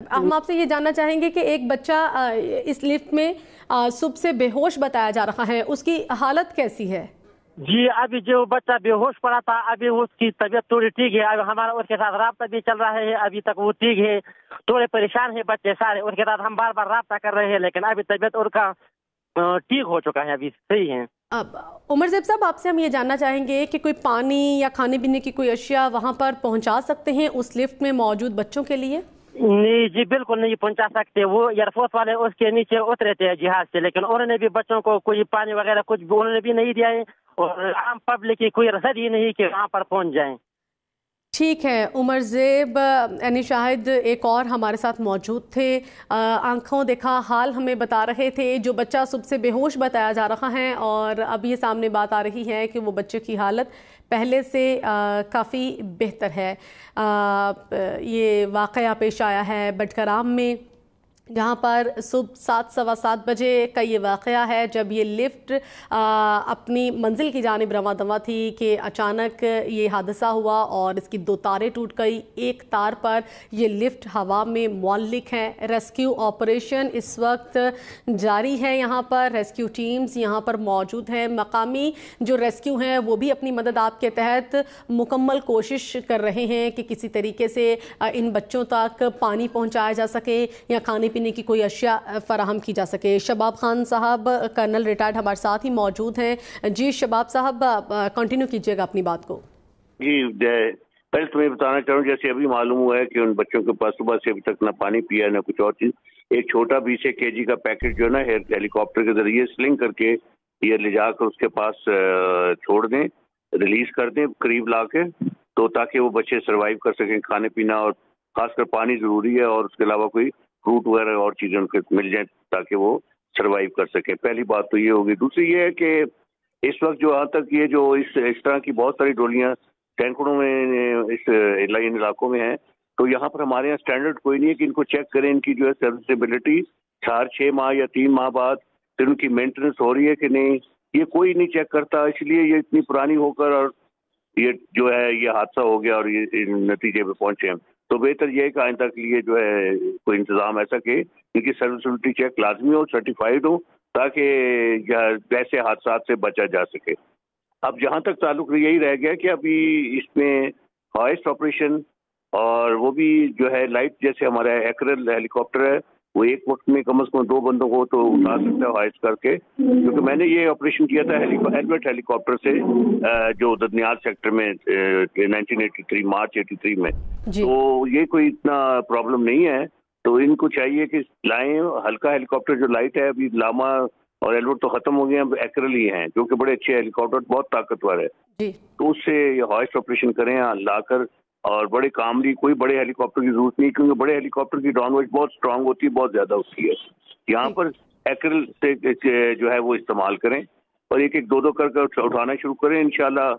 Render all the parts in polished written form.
हम आपसे ये जानना चाहेंगे कि एक बच्चा इस लिफ्ट में सुबह से बेहोश बताया जा रहा है, उसकी हालत कैसी है? जी, अभी जो बच्चा बेहोश पड़ा था, अभी उसकी तबीयत थोड़ी ठीक है। अब हमारा उसके साथ राब्ता भी चल रहा है, अभी तक वो ठीक है। थोड़े परेशान है बच्चे सारे, उसके साथ हम बार बार राब्ता कर रहे हैं, लेकिन अभी तबीयत उनका ठीक हो चुका है, अभी सही है। अब उमर ज़ेब साहब, आपसे हम ये जानना चाहेंगे कि कोई पानी या खाने पीने की कोई अशिया वहाँ पर पहुँचा सकते हैं उस लिफ्ट में मौजूद बच्चों के लिए? नहीं जी, बिल्कुल नहीं पहुंचा सकते। वो एयरफोर्स वाले उसके नीचे उतरे थे जहाज से, लेकिन उन्होंने भी बच्चों को कोई पानी वगैरह कुछ भी उन्होंने भी नहीं दिया है, और आम पब्लिक की कोई रसद ही नहीं कि वहाँ पर पहुंच जाएं। ठीक है उमर ज़ेब, यानी शाहिद एक और हमारे साथ मौजूद थे, आंखों देखा हाल हमें बता रहे थे। जो बच्चा सुबह से बेहोश बताया जा रहा है और अब ये सामने बात आ रही है कि वो बच्चे की हालत पहले से काफ़ी बेहतर है। ये वाक़या पेश आया है बटकराम में, जहाँ पर सुबह 7 सवा 7 बजे का ये वाक़या है, जब ये लिफ्ट अपनी मंजिल की जानिब रवां दवा थी कि अचानक ये हादसा हुआ और इसकी 2 तारें टूट गई। एक तार पर ये लिफ्ट हवा में मुअल्लिक है। रेस्क्यू ऑपरेशन इस वक्त जारी है, यहाँ पर रेस्क्यू टीम्स यहाँ पर मौजूद हैं। मकामी जो रेस्क्यू हैं वो भी अपनी मदद आपके तहत मुकम्मल कोशिश कर रहे हैं कि किसी तरीके से इन बच्चों तक पानी पहुँचाया जा सके या खाने पीने की कोई अशिया फराहम की जा सके। शबाब खान साहब कर्नल रिटायर्ड हमारे साथ ही मौजूद हैं। जी शबाब साहब, कंटिन्यू कीजिएगा अपनी बात को। जी, पहले तुम्हें बताना चाहूँ, जैसे अभी मालूम हुआ है कि उन बच्चों के पास सुबह से अभी तक ना पानी पिया ना कुछ और चीज। एक छोटा 20 kg का पैकेट जो है ना हेलीकॉप्टर के जरिए स्लिंग करके ये ले जाकर उसके पास छोड़ दें, रिलीज कर दें करीब ला के, तो ताकि वो बच्चे सर्वाइव कर सकें। खाने पीना और खासकर पानी जरूरी है, और उसके अलावा कोई फ्रूट वगैरह और चीजें उनको मिल जाए ताकि वो सर्वाइव कर सके। पहली बात तो ये होगी। दूसरी ये है कि इस वक्त जो यहाँ तक ये जो इस तरह की बहुत सारी डोलियां सैकड़ों में इन इलाकों में हैं, तो यहाँ पर हमारे यहाँ स्टैंडर्ड कोई नहीं है कि इनको चेक करें, इनकी जो है सर्विसेबिलिटी 4-6 माह या 3 माह बाद फिर उनकी मेंटेनेंस हो रही है कि नहीं, ये कोई नहीं चेक करता। इसलिए ये इतनी पुरानी होकर और ये जो है ये हादसा हो गया और ये नतीजे पे पहुंचे हैं। तो बेहतर ये है कि आइंदा के लिए जो है कोई इंतजाम ऐसा कि इनकी सर्विसिबिलिटी चेक लाजमी हो, सर्टिफाइड हो, ताकि ऐसे हादसा से बचा जा सके। अब जहां तक ताल्लुक यही रह गया कि अभी इसमें हॉइस्ट ऑपरेशन, और वो भी जो है लाइट, जैसे हमारा एक्रेल हेलीकॉप्टर है, वो एक वक्त में कम से कम 2 बंदों को तो उठा सकता है हॉइस्ट करके। क्योंकि मैंने ये ऑपरेशन किया था हेलमेट हेलीकॉप्टर से जो ददनियाल सेक्टर में 1983 मार्च 83 में, तो ये कोई इतना प्रॉब्लम नहीं है। तो इनको चाहिए कि लाएं हल्का हेलीकॉप्टर, जो लाइट है अभी लामा और एलवर्ट तो खत्म हो गए, अब एक्रेल ही हैं, जो कि बड़े अच्छे हेलीकॉप्टर, बहुत ताकतवर है। तो उससे हॉइस्ट ऑपरेशन करें लाकर, और बड़े कामली, कोई बड़े हेलीकॉप्टर की जरूरत नहीं, क्योंकि बड़े हेलीकॉप्टर की डाउनवेज बहुत स्ट्रांग होती है, बहुत ज्यादा होती है। यहाँ पर एक्रेल से जो है वो इस्तेमाल करें और एक एक दो कर उठाना शुरू करें। इंशाल्लाह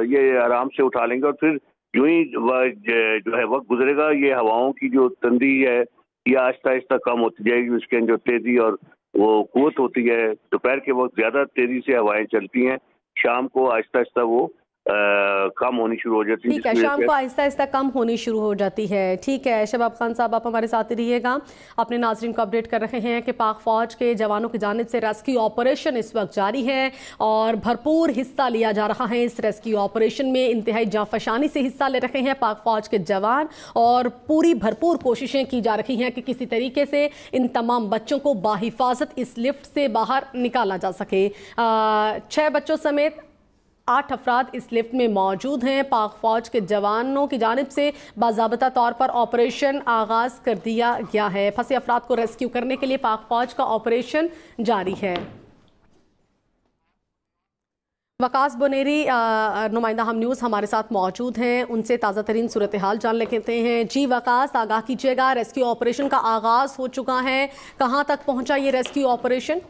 ये आराम से उठा लेंगे, और फिर यूं ही जो है वक्त गुजरेगा, ये हवाओं की जो तंदी है ये आहिस्ता आहिस्ता कम होती जाएगी। उसके अंदर जो तेजी और वो कुव्वत होती है, दोपहर के वक्त ज्यादा तेजी से हवाएं चलती हैं, शाम को आहिस्ता आहिस्ता वो कम होनी शुरू हो जाती है। ठीक है, शाम को आहिस्ता आहिस्ता कम होनी शुरू हो जाती है। ठीक है शबाब खान साहब, आप हमारे साथ ही रहिएगा। अपने नाजरीन को अपडेट कर रहे हैं कि पाक फौज के जवानों की जानिब से रेस्क्यू ऑपरेशन इस वक्त जारी है और भरपूर हिस्सा लिया जा रहा है। इस रेस्क्यू ऑपरेशन में इंतहाई जांफशानी से हिस्सा ले रहे हैं पाक फौज के जवान, और पूरी भरपूर कोशिशें की जा रही हैं कि किसी तरीके से इन तमाम बच्चों को बाहिफाजत इस लिफ्ट से बाहर निकाला जा सके। 6 बच्चों समेत 8 अफराद इस लिफ्ट में मौजूद हैं। पाक फौज के जवानों की जानिब से बाज़ाबता तौर पर ऑपरेशन आगाज कर दिया गया है। फंसे अफराद को रेस्क्यू करने के लिए पाक फौज का ऑपरेशन जारी है। वकास बुनेरी, नुमाइंदा हम न्यूज़ हमारे साथ मौजूद हैं, उनसे ताज़ा तरीन सूरत हाल जान लेते हैं। जी वकास, आगाह कीजिएगा, रेस्क्यू ऑपरेशन का आगाज हो चुका है, कहाँ तक पहुँचा ये रेस्क्यू ऑपरेशन?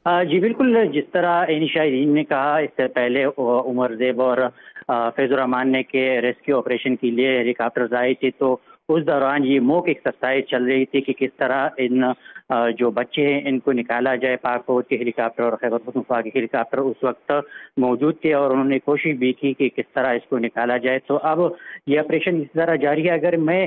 जी बिल्कुल, जिस तरह शाहीन ने कहा, इससे पहले उमर ज़ेब और फैज़ुर रहमान ने के रेस्क्यू ऑपरेशन के लिए हेलीकॉप्टर्स आए थे, तो उस दौरान ये मॉक एक्सरसाइज चल रही थी कि किस तरह इन जो बच्चे हैं इनको निकाला जाए। पाक फौज के हेलीकॉप्टर और खैबर पख्तूनख्वा के हेलीकॉप्टर उस वक्त मौजूद थे और उन्होंने कोशिश भी की कि किस तरह इसको निकाला जाए। तो अब ये ऑपरेशन इस तरह जारी है। अगर मैं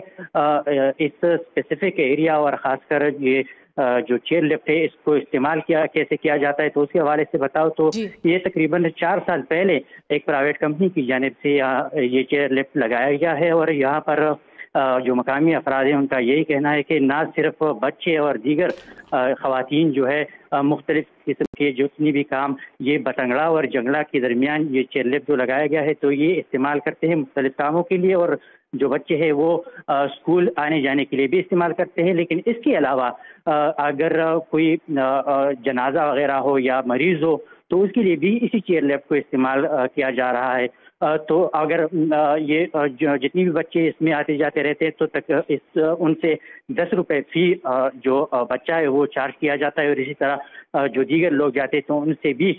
इस स्पेसिफिक एरिया और ख़ासकर ये जो चेयर लिफ्ट है इसको इस्तेमाल कैसे किया जाता है तो उसके हवाले से बताओ तो ये तकरीबन 4 साल पहले एक प्राइवेट कंपनी की जानिब से ये चेयर लिफ्ट लगाया गया है और यहाँ पर जो मकामी अफराद हैं उनका यही कहना है कि ना सिर्फ बच्चे और दीगर ख़वातीन जो है मुख्तलिफ किस्म के जितनी भी काम ये बटंगड़ा और जंगला के दरमियान ये चेयर लिफ्ट जो लगाया गया है तो ये इस्तेमाल करते हैं मुख्तलिफ कामों के लिए और जो बच्चे हैं वो स्कूल आने जाने के लिए भी इस्तेमाल करते हैं। लेकिन इसके अलावा अगर कोई जनाजा वगैरह हो या मरीज हो तो उसके लिए भी इसी चेयर लिफ्ट को इस्तेमाल किया जा रहा है। तो अगर ये जितनी भी बच्चे इसमें आते जाते रहते हैं तो उनसे 10 रुपये फी जो बच्चा है वो चार्ज किया जाता है और इसी तरह जो दीगर लोग जाते हैं तो उनसे भी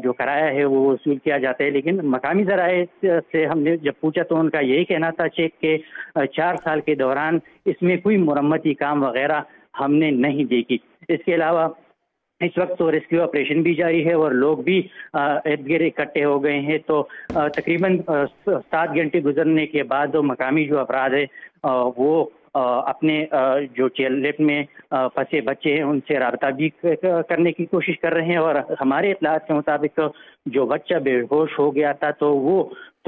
जो किराया है वो वसूल किया जाता है। लेकिन मकामी ज़राए से हमने जब पूछा तो उनका यही कहना था चेक के 4 साल के दौरान इसमें कोई मरम्मती काम वगैरह हमने नहीं देखी। इसके अलावा इस वक्त तो रेस्क्यू ऑपरेशन भी जारी है और लोग भी इर्द गिर्द इकट्ठे हो गए हैं। तो तकरीबन 7 घंटे गुजरने के बाद मकामी जो अफराद है वो अपने जो चेयर लिफ्ट में फंसे बच्चे हैं उनसे रब्ता भी करने की कोशिश कर रहे हैं और हमारे इत्तलात के मुताबिक जो बच्चा बेहोश हो गया था तो वो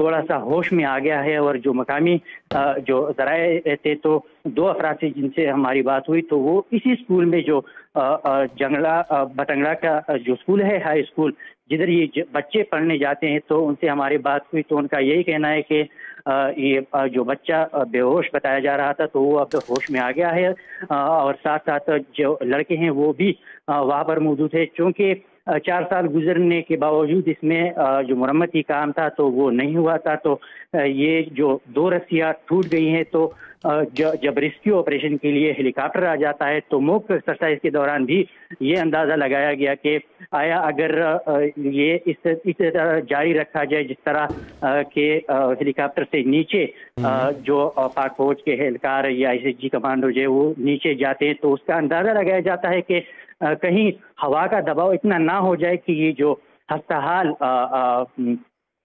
थोड़ा सा होश में आ गया है और जो मकामी जो ज़राए थे तो 2 अफराद से जिनसे हमारी बात हुई तो वो इसी स्कूल में जो जंगला बटंगड़ा का जो स्कूल है हाई स्कूल जिधर ये बच्चे पढ़ने जाते हैं तो उनसे हमारी बात हुई तो उनका यही कहना है कि ये जो बच्चा बेहोश बताया जा रहा था तो वो अब होश में आ गया है और साथ साथ जो लड़के हैं वो भी वहाँ पर मौजूद है। चूँकि 4 साल गुजरने के बावजूद इसमें जो मरम्मती काम था तो वो नहीं हुआ था तो ये जो 2 रस्सियाँ टूट गई हैं तो जब रेस्क्यू ऑपरेशन के लिए हेलीकॉप्टर आ जाता है तो मॉक एक्सरसाइज के दौरान भी ये अंदाज़ा लगाया गया कि आया अगर ये इस तरह जारी रखा जाए जिस तरह के हेलीकॉप्टर से नीचे जो पाक फौज के एहलकार या ICG कमांडो जो है वो नीचे जाते हैं तो उसका अंदाज़ा लगाया जाता है कि कहीं हवा का दबाव इतना ना हो जाए कि ये जो हस्तहाल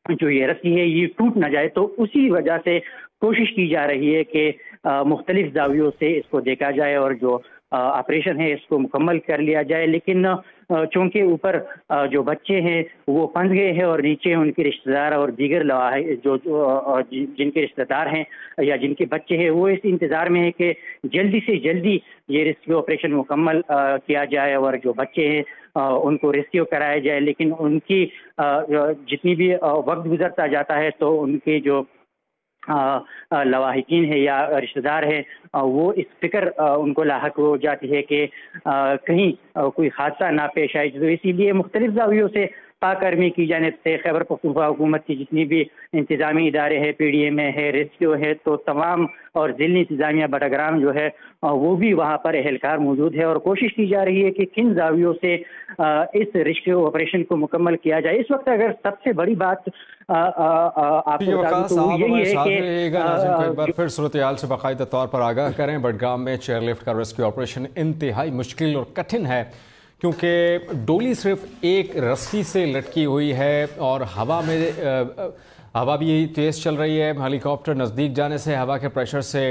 जो ये रस्सी है ये टूट ना जाए। तो उसी वजह से कोशिश की जा रही है कि मुख्तलिफ जावियों से इसको देखा जाए और जो ऑपरेशन है इसको मुकम्मल कर लिया जाए। लेकिन चूँकि ऊपर जो बच्चे हैं वो फंस गए हैं और नीचे उनके रिश्तेदार और दीगर जो जिनके रिश्तेदार हैं या जिनके बच्चे हैं वो इस इंतज़ार में है कि जल्दी से जल्दी ये रेस्क्यू ऑपरेशन मुकम्मल किया जाए और जो बच्चे हैं उनको रेस्क्यू कराया जाए। लेकिन उनकी जितनी भी वक्त गुजरता जाता है तो उनके जो लवाहिकीन है या रिश्तेदार है वो इस फिक्र उनको लाहक हो जाती है कि कहीं कोई हादसा ना पेश आए। तो इसीलिए मुख्तलिफ जावियों से पाक आर्मी की जानिब से खैबर पख्तूनख्वा हुकूमत की जितनी भी इंतजामी इदारे हैं PDM है रेस्क्यू है तो तमाम और ज़िली इंतजामिया बटाग्राम जो है वो भी वहाँ पर एहलकार मौजूद है और कोशिश की जा रही है कि किन जावियों से इस रेस्क्यू ऑपरेशन को मुकम्मल किया जाए। इस वक्त अगर सबसे बड़ी बात आपको बता दूं तो यही है कि एक बार फिर सूरत हाल से बाकायदा तौर पर आगाह करें। बडगाम में चेयर लिफ्ट का रेस्क्यू ऑपरेशन इंतहाई मुश्किल और कठिन है क्योंकि डोली सिर्फ एक रस्सी से लटकी हुई है और हवा भी तेज़ चल रही है। हेलीकॉप्टर नज़दीक जाने से हवा के प्रेशर से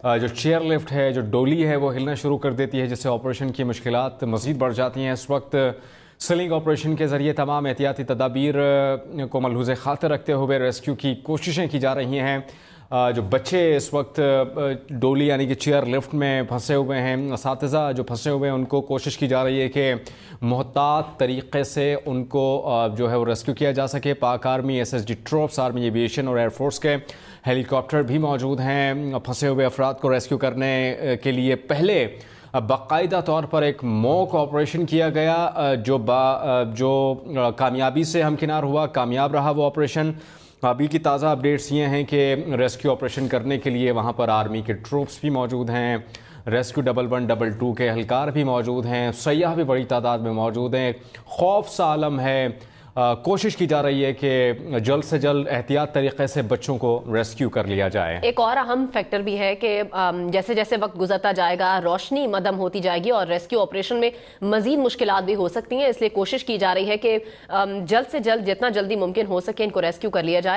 जो चेयर लिफ्ट है जो डोली है वो हिलना शुरू कर देती है जिससे ऑपरेशन की मुश्किलात मज़ीद बढ़ जाती हैं। इस वक्त स्लिंग ऑपरेशन के ज़रिए तमाम एहतियाती तदाबीर को मलहूज़ खातिर रखते हुए रेस्क्यू की कोशिशें की जा रही हैं। जो बच्चे इस वक्त डोली यानी कि चेयर लिफ्ट में फंसे हुए हैं, असातिज़ा जो फंसे हुए हैं उनको कोशिश की जा रही है कि मोहतात तरीक़े से उनको जो है वो रेस्क्यू किया जा सके। पाक army SSG troops army aviation और एयरफोर्स के हेलीकॉप्टर भी मौजूद हैं फंसे हुए अफराद को रेस्क्यू करने के लिए। पहले बाकायदा तौर पर एक मॉक ऑपरेशन किया गया जो कामयाबी से हमकिनार हुआ, कामयाब रहा वो ऑपरेशन। अभी की ताज़ा अपडेट्स ये हैं कि रेस्क्यू ऑपरेशन करने के लिए वहाँ पर आर्मी के ट्रूप्स भी मौजूद हैं, रेस्क्यू 1112 के एहलकार भी मौजूद हैं, सयाह भी बड़ी तादाद में मौजूद हैं। खौफ सा आलम है कोशिश की जा रही है कि जल्द से जल्द एहतियात तरीके से बच्चों को रेस्क्यू कर लिया जाए। एक और अहम फैक्टर भी है कि जैसे जैसे वक्त गुजरता जाएगा रोशनी मदम होती जाएगी और रेस्क्यू ऑपरेशन में मजीद मुश्किलात भी हो सकती हैं, इसलिए कोशिश की जा रही है कि जल्द से जल्द जितना जल्दी मुमकिन हो सके इनको रेस्क्यू कर लिया जाए।